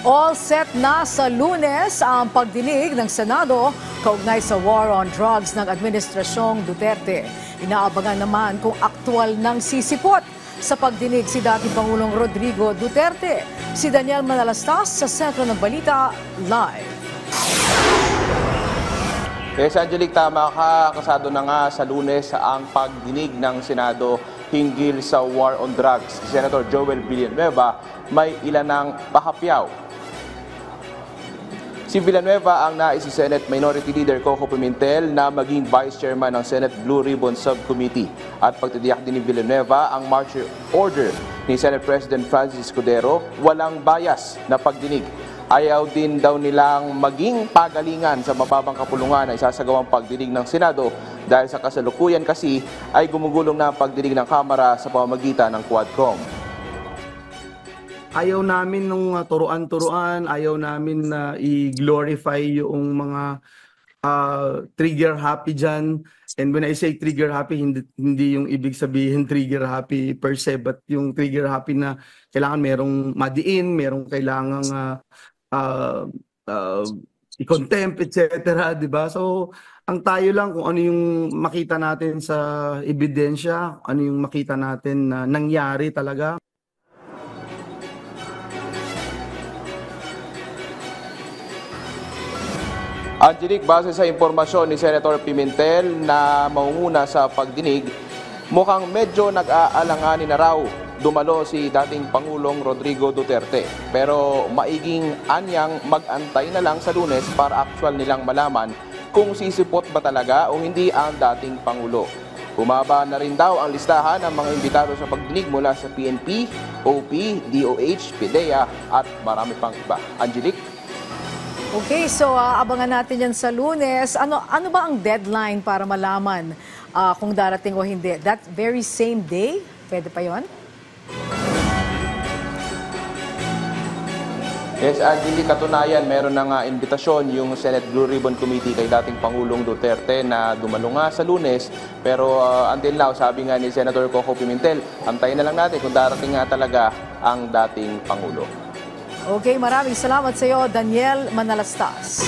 All set na sa Lunes ang pagdinig ng Senado kaugnay sa war on drugs ng Administrasyong Duterte. Inaabangan naman kung aktwal ng sisipot sa pagdinig si dating Pangulong Rodrigo Duterte. Si Daniel Manalastas sa Sentro ng Balita, live. Yes, Angelic, tama ka. Kasado na nga sa Lunes ang pagdinig ng Senado hinggil sa war on drugs. Si Senator Joel Villanueva may ilan ng pahapyaw. Si Villanueva ang nais si Senate Minority Leader Coco Pimentel na maging Vice Chairman ng Senate Blue Ribbon Subcommittee. At pagtitiyak din ni Villanueva ang marching order ni Senate President Francis Escudero, walang bias na pagdinig. Ayaw din daw nilang maging pagalingan sa mababang kapulungan na isasagawang pagdinig ng Senado dahil sa kasalukuyan kasi ay gumugulong na ang pagdinig ng Kamara sa pamamagitan ng Quadcom. Ayaw namin nung turuan-turuan, ayaw namin na i-glorify yung mga trigger happy dyan. And when I say trigger happy, hindi yung ibig sabihin trigger happy per se, but yung trigger happy na kailangan merong madiin, merong kailangang i-contempt, etc. Diba? So, ang tayo lang kung ano yung makita natin sa ebidensya, ano yung makita natin na nangyari talaga. Angelic, base sa impormasyon ni Senator Pimentel na maunguna sa pagdinig, mukhang medyo nag-aalanganin na raw dumalo si dating Pangulong Rodrigo Duterte. Pero maiging anyang mag-antay na lang sa Lunes para actual nilang malaman kung sisipot ba talaga o hindi ang dating Pangulo. Bumaba na rin daw ang listahan ng mga imbitado sa pagdinig mula sa PNP, OP, DOH, PDEA at marami pang iba. Angelic? Okay, so abangan natin yan sa Lunes. Ano ba ang deadline para malaman kung darating o hindi? That very same day? Pwede pa yon? Yes, Angelic, katunayan, meron na nga imbitasyon yung Senate Blue Ribbon Committee kay dating Pangulong Duterte na dumalo nga sa Lunes. Pero until now, sabi nga ni Senator Coco Pimentel, antayin na lang natin kung darating nga talaga ang dating Pangulo. Okay, maraming salamat sa iyo, Daniel Manalastas.